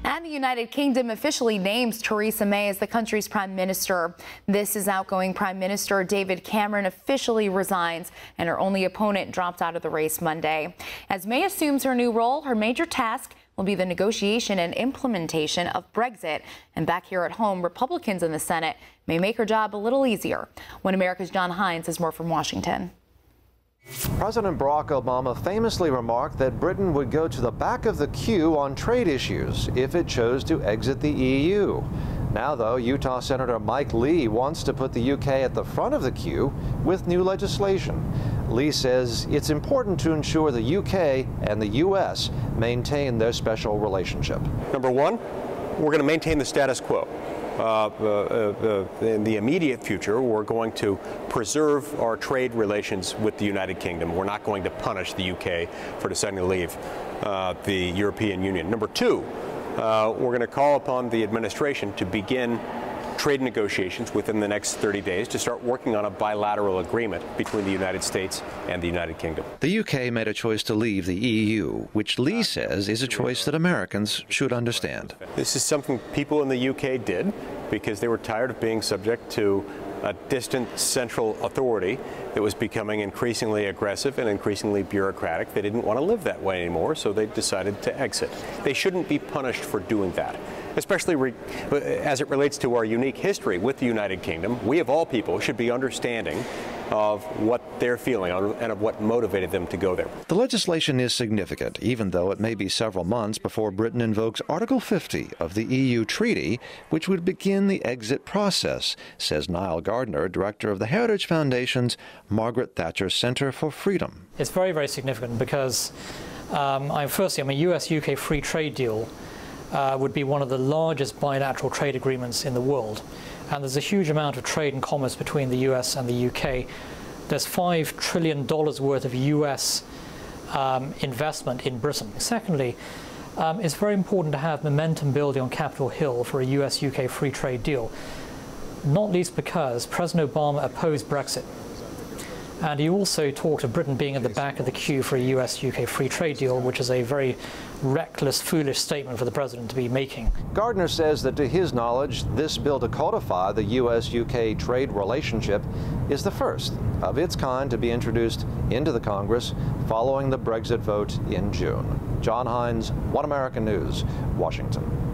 And the United Kingdom officially names Theresa May as the country's prime minister. This is outgoing Prime Minister David Cameron officially resigns, and her only opponent dropped out of the race Monday. As May assumes her new role, her major task will be the negotiation and implementation of Brexit. And back here at home, Republicans in the Senate may make her job a little easier. One America's John Hines has more from Washington. President Barack Obama famously remarked that Britain would go to the back of the queue on trade issues if it chose to exit the EU. Now, though, Utah Senator Mike Lee wants to put the UK at the front of the queue with new legislation. Lee says it's important to ensure the UK and the US maintain their special relationship. Number one, we're going to maintain the status quo. In the immediate future, we're going to preserve our trade relations with the United Kingdom. We're not going to punish the UK for deciding to leave the European Union. Number two, we're going to call upon the administration to begin trade negotiations within the next 30 days to start working on a bilateral agreement between the United States and the United Kingdom. The UK made a choice to leave the EU, which Lee says is a choice that Americans should understand. This is something people in the UK did because they were tired of being subject to a distant central authority that was becoming increasingly aggressive and increasingly bureaucratic. They didn't want to live that way anymore, so they decided to exit. They shouldn't be punished for doing that, especially as it relates to our unique history with the United Kingdom. We, of all people, should be understanding of what they're feeling and of what motivated them to go there. The legislation is significant, even though it may be several months before Britain invokes Article 50 of the EU treaty, which would begin the exit process, says Niall Gardner, director of the Heritage Foundation's Margaret Thatcher Centre for Freedom. It's very, very significant because, firstly, a US-UK free trade deal would be one of the largest bilateral trade agreements in the world. And there's a huge amount of trade and commerce between the US and the UK. There's $5 trillion worth of US investment in Britain. Secondly, it's very important to have momentum building on Capitol Hill for a US-UK free trade deal, not least because President Obama opposed Brexit. And he also talked of Britain being at the back of the queue for a US-UK free trade deal, which is a very reckless, foolish statement for the president to be making. Gardner says that to his knowledge, this bill to codify the US-UK trade relationship is the first of its kind to be introduced into the Congress following the Brexit vote in June. John Hines, One American News, Washington.